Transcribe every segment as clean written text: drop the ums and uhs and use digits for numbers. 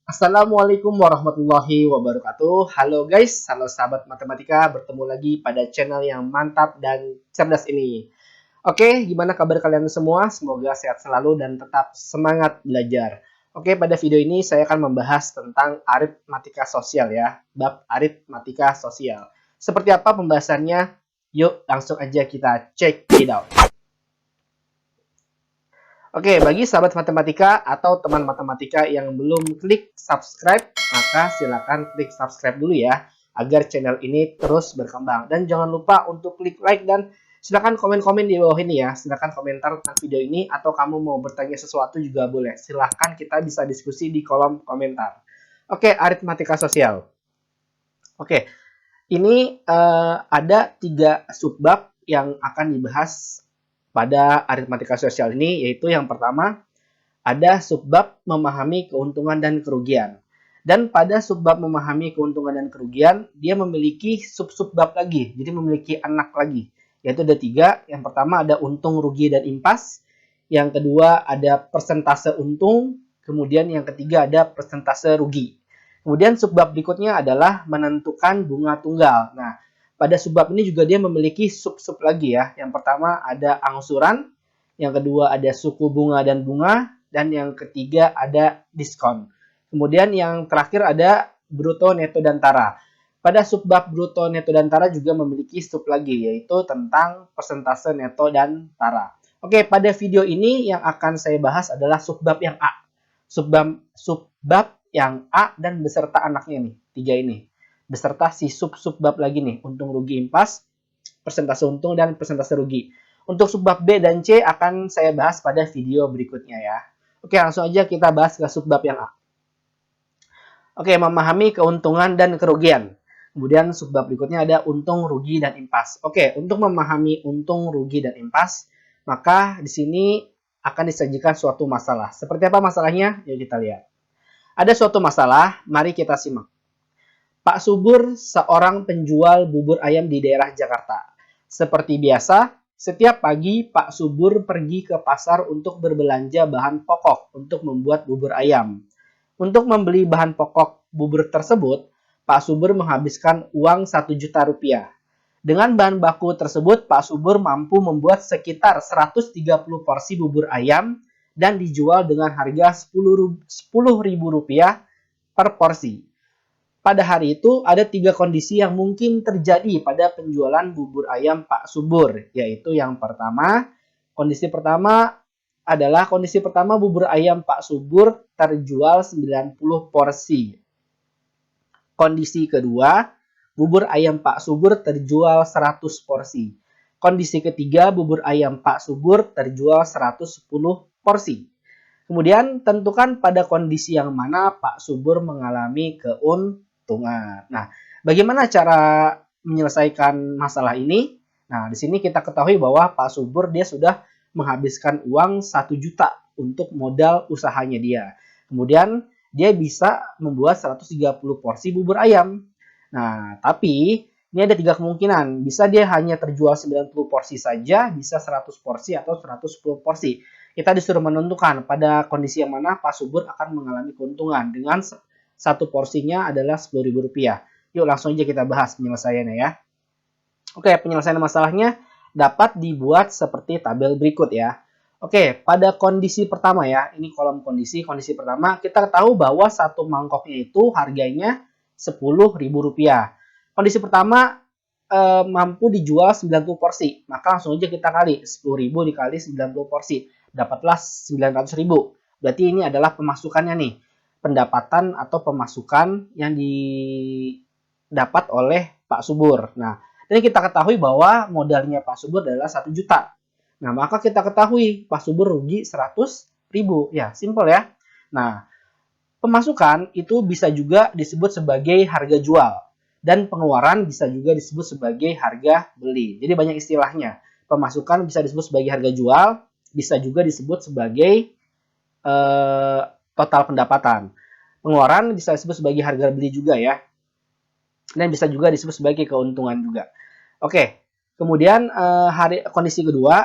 Assalamualaikum warahmatullahi wabarakatuh. Halo guys, halo sahabat matematika, bertemu lagi pada channel yang mantap dan cerdas ini. Oke, gimana kabar kalian semua? Semoga sehat selalu dan tetap semangat belajar. Oke, pada video ini saya akan membahas tentang aritmatika sosial ya, bab aritmatika sosial. Seperti apa pembahasannya? Yuk langsung aja kita check it out. Oke, bagi sahabat matematika atau teman matematika yang belum klik subscribe, maka silakan klik subscribe dulu ya, agar channel ini terus berkembang. Dan jangan lupa untuk klik like dan silakan komen-komen di bawah ini ya. Silakan komentar tentang video ini atau kamu mau bertanya sesuatu juga boleh. Silakan kita bisa diskusi di kolom komentar. Oke, aritmatika sosial. Oke, ini ada 3 subbab yang akan dibahas pada aritmatika sosial ini, yaitu yang pertama ada subbab memahami keuntungan dan kerugian. Dan pada subbab memahami keuntungan dan kerugian, dia memiliki sub-subbab lagi, jadi memiliki anak lagi, yaitu ada 3. Yang pertama ada untung, rugi, dan impas. Yang kedua ada persentase untung, kemudian yang ketiga ada persentase rugi. Kemudian subbab berikutnya adalah menentukan bunga tunggal. Nah, pada subbab ini juga dia memiliki sub-sub lagi ya. Yang pertama ada angsuran, yang kedua ada suku bunga dan bunga, dan yang ketiga ada diskon. Kemudian yang terakhir ada bruto, neto, dan tara. Pada subbab bruto, neto, dan tara juga memiliki sub lagi, yaitu tentang persentase neto dan tara. Oke, pada video ini yang akan saya bahas adalah subbab yang A. Subbab yang A dan beserta anaknya nih, 3 ini. Beserta si sub-subbab lagi nih, untung, rugi, impas, persentase untung, dan persentase rugi. Untuk subbab B dan C akan saya bahas pada video berikutnya ya. Oke, langsung aja kita bahas ke subbab yang A. Oke, memahami keuntungan dan kerugian. Kemudian subbab berikutnya ada untung, rugi, dan impas. Oke, untuk memahami untung, rugi, dan impas, maka di sini akan disajikan suatu masalah. Seperti apa masalahnya? Yuk kita lihat. Ada suatu masalah, mari kita simak. Pak Subur seorang penjual bubur ayam di daerah Jakarta. Seperti biasa, setiap pagi Pak Subur pergi ke pasar untuk berbelanja bahan pokok untuk membuat bubur ayam. Untuk membeli bahan pokok bubur tersebut, Pak Subur menghabiskan uang 1 juta rupiah. Dengan bahan baku tersebut, Pak Subur mampu membuat sekitar 130 porsi bubur ayam dan dijual dengan harga Rp10.000 per porsi. Pada hari itu ada 3 kondisi yang mungkin terjadi pada penjualan bubur ayam Pak Subur, yaitu yang pertama, kondisi pertama bubur ayam Pak Subur terjual 90 porsi. Kondisi kedua, bubur ayam Pak Subur terjual 100 porsi. Kondisi ketiga, bubur ayam Pak Subur terjual 110 porsi. Kemudian tentukan pada kondisi yang mana Pak Subur mengalami keuntungan. Nah, bagaimana cara menyelesaikan masalah ini? Nah, di sini kita ketahui bahwa Pak Subur dia sudah menghabiskan uang 1 juta untuk modal usahanya dia. Kemudian dia bisa membuat 130 porsi bubur ayam. Nah, tapi ini ada 3 kemungkinan. Bisa dia hanya terjual 90 porsi saja, bisa 100 porsi atau 110 porsi. Kita disuruh menentukan pada kondisi yang mana Pak Subur akan mengalami keuntungan dengan satu porsinya adalah Rp10.000. Yuk langsung aja kita bahas penyelesaiannya ya. Oke, penyelesaian masalahnya dapat dibuat seperti tabel berikut ya. Oke, pada kondisi pertama ya, ini kolom kondisi pertama, kita tahu bahwa satu mangkoknya itu harganya Rp10.000. Kondisi pertama mampu dijual 90 porsi, maka langsung aja kita kali 10.000 dikali 90 porsi, dapatlah 900.000. Berarti ini adalah pemasukannya nih, pendapatan atau pemasukan yang didapat oleh Pak Subur. Nah, dan kita ketahui bahwa modalnya Pak Subur adalah 1 juta. Nah, maka kita ketahui Pak Subur rugi 100.000. Ya, simpel ya. Nah, pemasukan itu bisa juga disebut sebagai harga jual. Dan pengeluaran bisa juga disebut sebagai harga beli. Jadi banyak istilahnya. Pemasukan bisa disebut sebagai harga jual, bisa juga disebut sebagai total pendapatan. Pengeluaran bisa disebut sebagai harga beli juga ya. Dan bisa juga disebut sebagai keuntungan juga. Oke, kemudian kondisi kedua,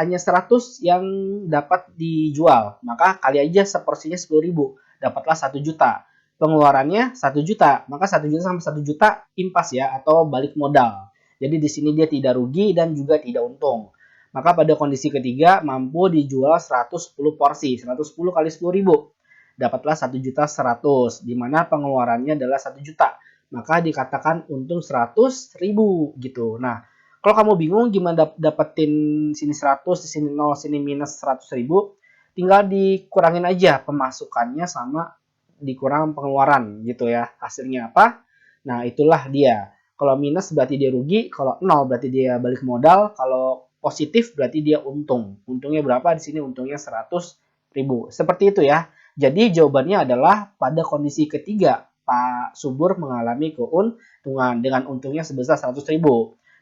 hanya 100 yang dapat dijual. Maka kali aja seporsinya 10.000, dapatlah 1 juta. pengeluarannya 1 juta, maka 1 juta sama 1 juta impas ya, atau balik modal. Jadi di sini dia tidak rugi dan juga tidak untung. Maka pada kondisi ketiga mampu dijual 110 porsi, 110 kali 10.000. Dapatlah 1.100.000, di mana pengeluarannya adalah 1 juta. Maka dikatakan untung 100.000 gitu. Nah, kalau kamu bingung gimana dapetin sini 100, di sini 0, sini minus 100.000, tinggal dikurangin aja pemasukannya sama dikurang pengeluaran gitu ya. Hasilnya apa? Nah, itulah dia. Kalau minus berarti dia rugi, kalau 0 berarti dia balik modal, kalau positif berarti dia untung. Untungnya berapa? Di sini untungnya 100.000. Seperti itu ya. Jadi jawabannya adalah pada kondisi ketiga Pak Subur mengalami keuntungan dengan untungnya sebesar 100.000.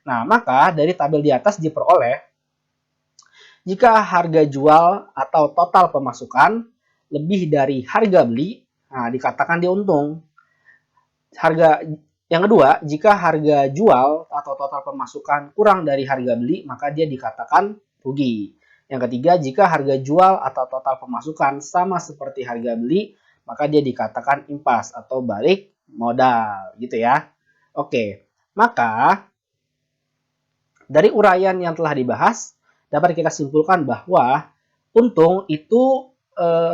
Nah, maka dari tabel di atas diperoleh jika harga jual atau total pemasukan lebih dari harga beli, nah dikatakan dia untung. Harga yang kedua, jika harga jual atau total pemasukan kurang dari harga beli, maka dia dikatakan rugi. Yang ketiga, jika harga jual atau total pemasukan sama seperti harga beli, maka dia dikatakan impas atau balik modal, gitu ya. Oke, maka dari uraian yang telah dibahas, dapat kita simpulkan bahwa untung itu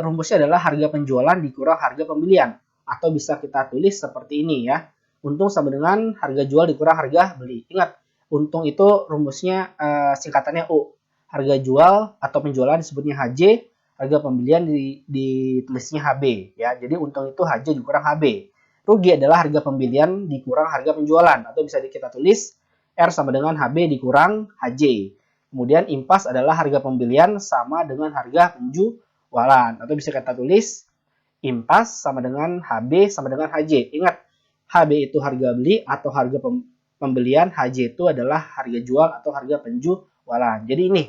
rumusnya adalah harga penjualan dikurang harga pembelian. Atau bisa kita tulis seperti ini ya. Untung sama dengan harga jual dikurang harga beli. Ingat, untung itu rumusnya singkatannya U. Harga jual atau penjualan disebutnya HJ, harga pembelian ditulisnya HB ya. Jadi untung itu HJ dikurang HB. Rugi adalah harga pembelian dikurang harga penjualan, atau bisa kita tulis R sama dengan HB dikurang HJ. Kemudian impas adalah harga pembelian sama dengan harga penjualan, atau bisa kita tulis impas sama dengan HB sama dengan HJ. Ingat, HB itu harga beli atau harga pembelian, HJ itu adalah harga jual atau harga penjualan. Jadi ini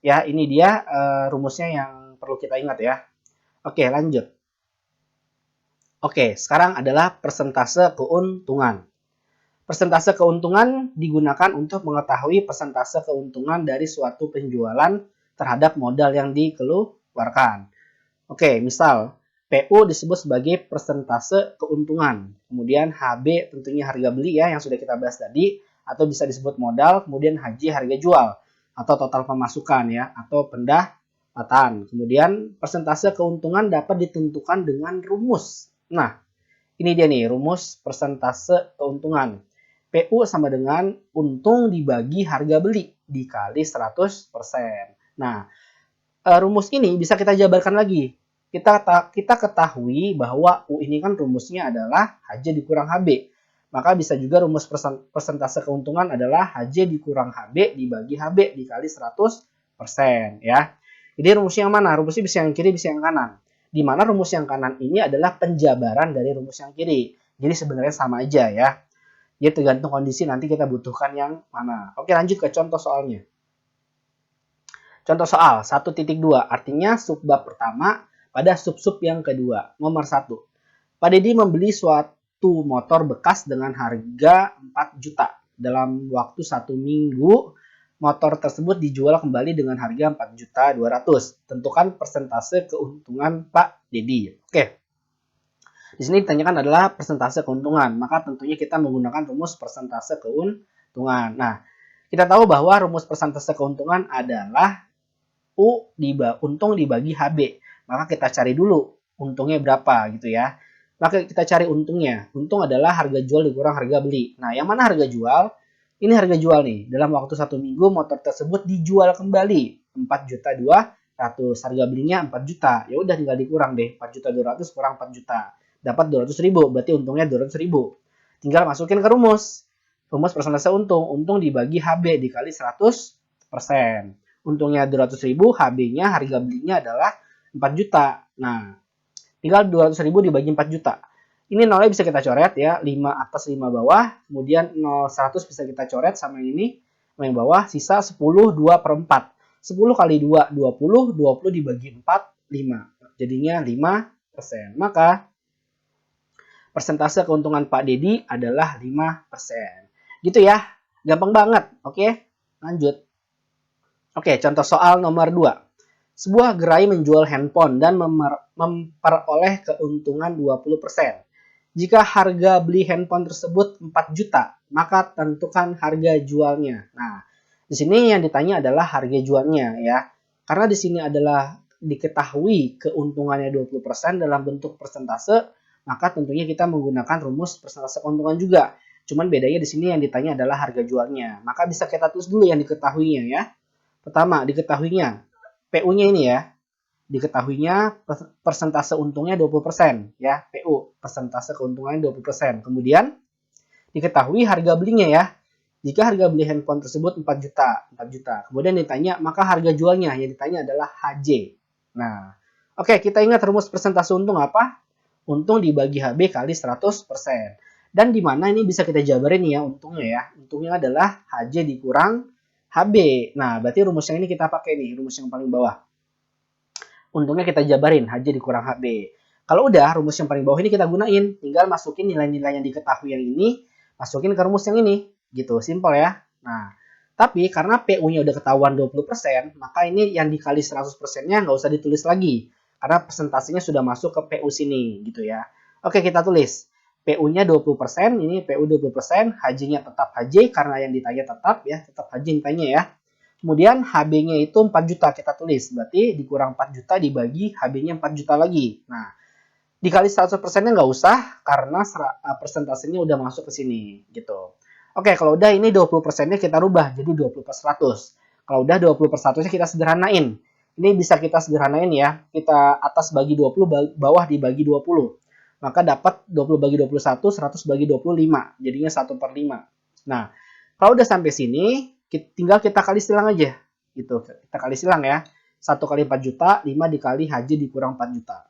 ya, ini dia rumusnya yang perlu kita ingat ya. Oke, lanjut. Oke, sekarang adalah persentase keuntungan. Persentase keuntungan digunakan untuk mengetahui persentase keuntungan dari suatu penjualan terhadap modal yang dikeluarkan. Oke, misal PU disebut sebagai persentase keuntungan. Kemudian HB tentunya harga beli ya yang sudah kita bahas tadi, atau bisa disebut modal. Kemudian HJ harga jual atau total pemasukan ya, atau pendapatan. Kemudian persentase keuntungan dapat ditentukan dengan rumus. Nah, ini dia nih rumus persentase keuntungan. PU sama dengan untung dibagi harga beli dikali 100%. Nah, rumus ini bisa kita jabarkan lagi. Kita ketahui bahwa U ini kan rumusnya adalah HJ dikurang HB. Maka bisa juga rumus persentase keuntungan adalah HJ dikurang HB dibagi HB dikali 100% ya. Jadi rumusnya yang mana? Rumusnya bisa yang kiri, bisa yang kanan. Di mana rumus yang kanan ini adalah penjabaran dari rumus yang kiri. Jadi sebenarnya sama aja ya. Jadi tergantung kondisi nanti kita butuhkan yang mana. Oke, lanjut ke contoh soalnya. Contoh soal 1.2, artinya subbab pertama pada sub-sub yang kedua. Nomor 1. Pak Deddy membeli suatu motor bekas dengan harga 4 juta. Dalam waktu 1 minggu, motor tersebut dijual kembali dengan harga 4.200.000. Tentukan persentase keuntungan Pak Deddy. Oke. Di sini ditanyakan adalah persentase keuntungan, maka tentunya kita menggunakan rumus persentase keuntungan. Nah, kita tahu bahwa rumus persentase keuntungan adalah untung dibagi HB. Maka kita cari dulu untungnya berapa gitu ya. Maka kita cari untungnya. Untung adalah harga jual dikurang harga beli. Nah, yang mana harga jual? Ini harga jual nih. Dalam waktu 1 minggu motor tersebut dijual kembali 4.200.000. Harga belinya 4 juta. Ya udah tinggal dikurang deh. 4.200.000 kurang 4 juta. Dapat 200.000, berarti untungnya 200.000. Tinggal masukin ke rumus. Rumus persentase untung. Untung dibagi HB dikali 100%. Untungnya 200.000, HB-nya harga belinya adalah 4 juta. Nah, tinggal 200.000 dibagi 4 juta. Ini nolnya bisa kita coret ya, 5 atas 5 bawah. Kemudian 0 100 bisa kita coret sama yang ini, sama yang bawah. Sisa 10, 2 per 4. 10 kali 2, 20. 20 dibagi 4, 5. Jadinya 5%. Maka persentase keuntungan Pak Deddy adalah 5%. Gitu ya. Gampang banget. Oke, lanjut. Oke, contoh soal nomor 2. Sebuah gerai menjual handphone dan memperoleh keuntungan 20%. Jika harga beli handphone tersebut 4 juta, maka tentukan harga jualnya. Nah, di sini yang ditanya adalah harga jualnya ya. Karena di sini adalah diketahui keuntungannya 20% dalam bentuk persentase, maka tentunya kita menggunakan rumus persentase keuntungan juga. Cuman bedanya di sini yang ditanya adalah harga jualnya. Maka bisa kita tulis dulu yang diketahuinya ya. Pertama, diketahuinya PU-nya ini ya. Diketahuinya persentase untungnya 20% ya, PU, persentase keuntungannya 20%. Kemudian diketahui harga belinya ya. Jika harga beli handphone tersebut 4 juta, 4 juta. Kemudian ditanya, maka harga jualnya yang ditanya adalah HJ. Nah, oke, kita ingat rumus persentase untung apa? Untung dibagi HB kali 100%. Dan di mana ini bisa kita jabarin ya untungnya ya. Untungnya adalah HJ dikurang HB. Nah, berarti rumus yang ini kita pakai nih, rumus yang paling bawah. Untungnya kita jabarin, HJ dikurang HB. Kalau udah, rumus yang paling bawah ini kita gunain. Tinggal masukin nilai-nilai yang diketahui yang ini, masukin ke rumus yang ini. Gitu, simpel ya. Nah, tapi karena PU-nya udah ketahuan 20%, maka ini yang dikali 100%-nya nggak usah ditulis lagi. Karena persentasenya sudah masuk ke PU sini, gitu ya. Oke, kita tulis. PU-nya 20%, ini PU 20%, HJ-nya tetap HJ, karena yang ditanya tetap ya, tetap HJ yang ditanya ya. Kemudian HB-nya itu 4 juta kita tulis. Berarti dikurang 4 juta dibagi HB-nya 4 juta lagi. Nah, dikali 100%-nya nggak usah karena persentasenya udah masuk ke sini gitu. Oke, kalau udah ini 20%-nya kita rubah jadi 20 per 100. Kalau udah 20 per 100-nya kita sederhanain. Ini bisa kita sederhanain ya. Kita atas bagi 20, bawah dibagi 20. Maka dapat 20 bagi 21, 100 bagi 25. Jadinya 1 per 5. Nah, kalau udah sampai sini, tinggal kita kali silang aja gitu. Kita kali silang ya. 1 kali 4 juta, 5 dikali HJ dikurang 4 juta.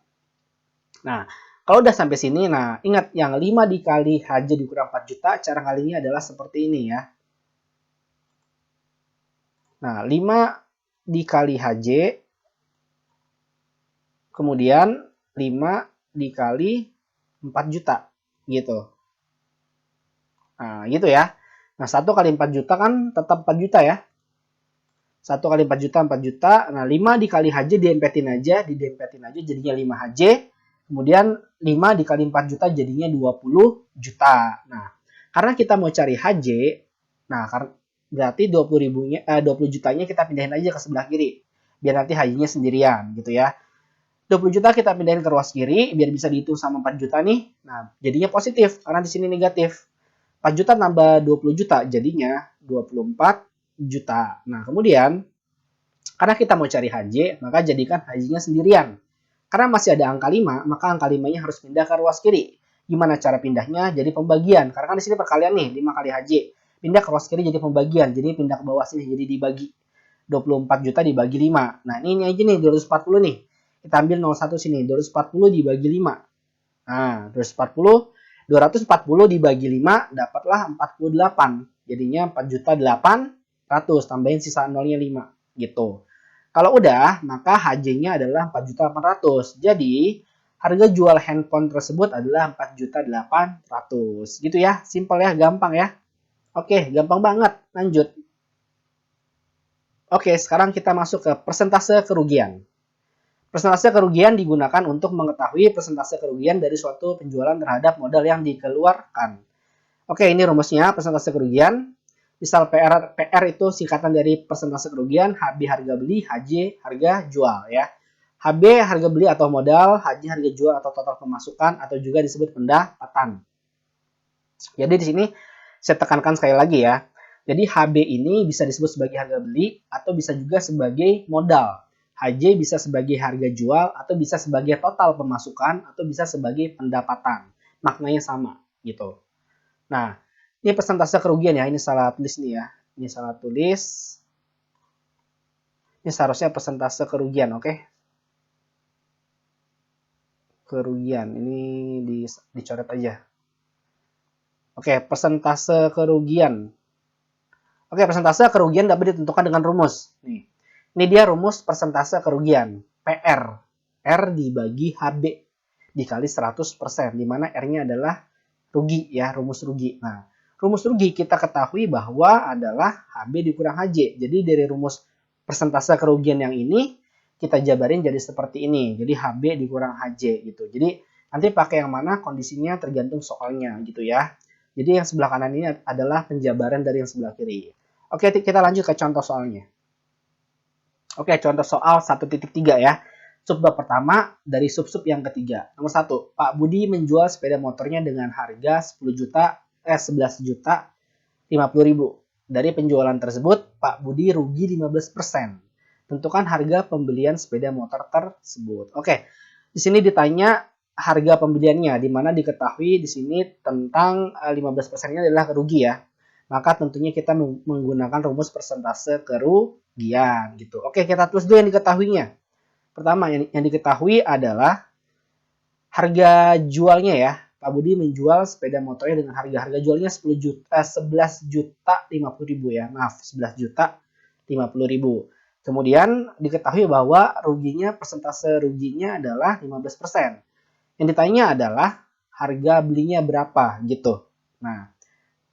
Nah, kalau udah sampai sini, nah ingat yang 5 dikali HJ dikurang 4 juta, cara kalinya adalah seperti ini ya. Nah, 5 dikali HJ, kemudian 5 dikali 4 juta gitu. Nah, gitu ya. Nah, 1 kali 4 juta kan tetap 4 juta ya. 1 kali 4 juta, 4 juta. Nah, 5 dikali HJ diempetin aja jadinya 5 HJ. Kemudian 5 dikali 4 juta jadinya 20 juta. Nah, karena kita mau cari HJ, nah berarti 20 jutanya kita pindahin aja ke sebelah kiri. Biar nanti HJ-nya sendirian gitu ya. 20 juta kita pindahin ke ruas kiri biar bisa dihitung sama 4 juta nih. Nah, jadinya positif karena di sini negatif. 4 juta tambah 20 juta jadinya 24 juta. Nah, kemudian karena kita mau cari HJ, maka jadikan HJ-nya sendirian. Karena masih ada angka 5, maka angka 5-nya harus pindah ke ruas kiri. Gimana cara pindahnya? Jadi pembagian. Karena kan di sini perkalian nih, 5 kali HJ. Pindah ke ruas kiri jadi pembagian. Jadi pindah ke bawah sini jadi dibagi. 24 juta dibagi 5. Nah, ini aja nih 240 nih. Kita ambil 01 sini, 240 dibagi 5. Nah, 240 dibagi 5 dapatlah 48. Jadinya 4 juta 800, tambahin sisa nolnya 5 gitu. Kalau udah, maka HJ-nya adalah 4 juta 800. Jadi, harga jual handphone tersebut adalah 4 juta 800. Gitu ya, simpel ya, gampang ya. Oke, gampang banget. Lanjut. Oke, sekarang kita masuk ke persentase kerugian. Persentase kerugian digunakan untuk mengetahui persentase kerugian dari suatu penjualan terhadap modal yang dikeluarkan. Oke, ini rumusnya persentase kerugian. Misal PR itu singkatan dari persentase kerugian, HB harga beli, HJ harga jual ya. HB harga beli atau modal, HJ harga jual atau total pemasukan atau juga disebut pendapatan. Jadi di sini saya tekankan sekali lagi ya. Jadi HB ini bisa disebut sebagai harga beli atau bisa juga sebagai modal. HJ bisa sebagai harga jual atau bisa sebagai total pemasukan atau bisa sebagai pendapatan. Maknanya sama gitu. Nah, ini persentase kerugian ya. Ini salah tulis nih ya. Ini salah tulis. Ini seharusnya persentase kerugian, oke? Kerugian. Ini dicoret aja. Oke, persentase kerugian. Oke, persentase kerugian dapat ditentukan dengan rumus. Nih. Ini dia rumus persentase kerugian. PR. R dibagi HB dikali 100%. Di mana R-nya adalah rugi ya, rumus rugi. Nah, rumus rugi kita ketahui bahwa adalah HB dikurang HJ. Jadi dari rumus persentase kerugian yang ini kita jabarin jadi seperti ini. Jadi HB dikurang HJ gitu. Jadi Nanti pakai yang mana kondisinya tergantung soalnya gitu ya. Jadi yang sebelah kanan ini adalah penjabaran dari yang sebelah kiri. Oke, kita lanjut ke contoh soalnya. Oke, contoh soal 1.3 ya. Subbab pertama dari sub-sub yang ketiga. Nomor 1, Pak Budi menjual sepeda motornya dengan harga 11 juta 50 ribu. Dari penjualan tersebut, Pak Budi rugi 15%. Tentukan harga pembelian sepeda motor tersebut. Oke, di sini ditanya harga pembeliannya, di mana diketahui di sini tentang 15%-nya adalah rugi ya. Maka tentunya kita menggunakan rumus persentase kerugian gitu. Oke, kita tulis dulu yang diketahuinya. Pertama, yang diketahui adalah harga jualnya ya. Pak Budi menjual sepeda motornya dengan harga jualnya 11 juta 50 ribu ya. Maaf, 11 juta 50 ribu. Kemudian diketahui bahwa ruginya, persentase ruginya adalah 15%. Yang ditanya adalah harga belinya berapa gitu. Nah,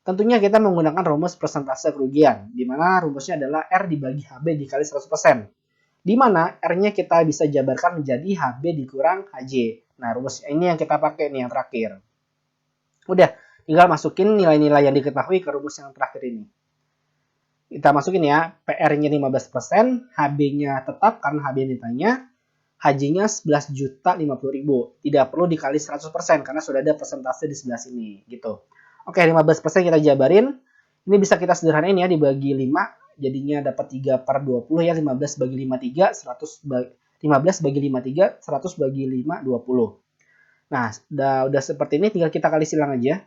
tentunya kita menggunakan rumus persentase kerugian, di mana rumusnya adalah R dibagi HB dikali 100%. Di mana R-nya kita bisa jabarkan menjadi HB dikurang HJ. Nah, rumus ini yang kita pakai nih yang terakhir. Udah, tinggal masukin nilai-nilai yang diketahui ke rumus yang terakhir ini. Kita masukin ya, PR-nya 15%, HB-nya tetap karena HB yang ditanya, HJ-nya 11 juta 50 ribu. Tidak perlu dikali 100% karena sudah ada persentase di sebelah sini gitu. Oke, 15% kita jabarin. Ini bisa kita sederhanain ya, dibagi 5. Jadinya dapat 3/20 ya, 15 bagi 5, 3. 15 bagi 5, 3. 100 bagi 5, 20. Nah, udah seperti ini, tinggal kita kali silang aja.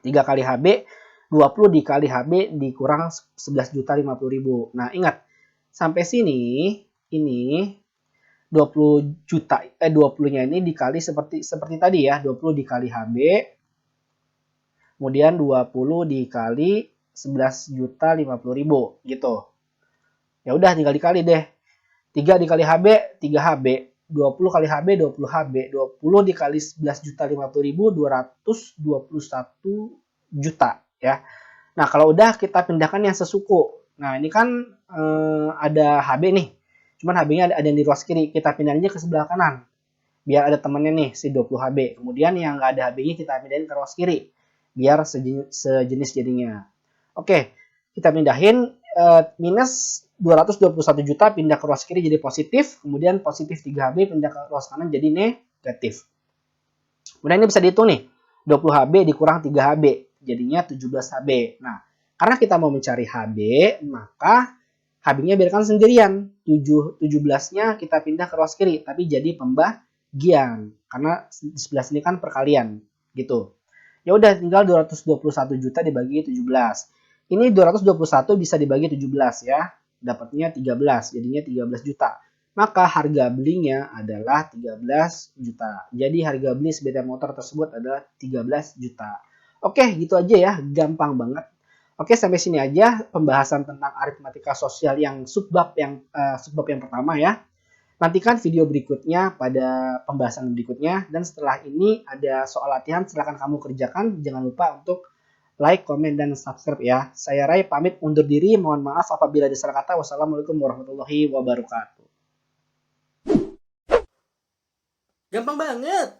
3 kali HB, 20 dikali HB dikurang 11 juta 50 ribu. Nah, ingat, sampai sini, ini 20 juta, 20-nya ini dikali seperti tadi ya, 20 dikali HB, kemudian 20 dikali 11 juta 50 ribu gitu. Ya udah tinggal dikali deh. 3 dikali HB, 3 HB. 20 kali HB, 20 HB. 20 dikali 11 juta 50 ribu, 221 juta ya. Nah, kalau udah kita pindahkan yang sesuku. Nah, ini kan ada HB nih. Cuman HB-nya ada yang di ruas kiri. Kita pindahin aja ke sebelah kanan. Biar ada temennya nih, si 20 HB. Kemudian yang nggak ada HB-nya kita pindahin ke ruas kiri. Biar sejenis jadinya. Oke, kita pindahin minus 221 juta pindah ke ruas kiri jadi positif. Kemudian positif 3 HB pindah ke ruas kanan jadi negatif. Kemudian ini bisa dihitung nih. 20 HB dikurang 3 HB. Jadinya 17 HB. Nah, karena kita mau mencari HB, maka HB-nya biarkan sendirian. 17-nya kita pindah ke ruas kiri, tapi jadi pembagian. Karena di sebelah sini kan perkalian, gitu. Ya udah, tinggal 221 juta dibagi 17. Ini 221 bisa dibagi 17 ya. Dapatnya 13, jadinya 13 juta. Maka harga belinya adalah 13 juta. Jadi harga beli sepeda motor tersebut adalah 13 juta. Oke, gitu aja ya. Gampang banget. Oke, sampai sini aja pembahasan tentang aritmatika sosial yang subbab yang pertama ya. Nantikan video berikutnya pada pembahasan berikutnya. Dan setelah ini ada soal latihan, silahkan kamu kerjakan. Jangan lupa untuk like, komen, dan subscribe ya. Saya Ray pamit undur diri. Mohon maaf apabila ada salah kata. Wassalamualaikum warahmatullahi wabarakatuh. Gampang banget.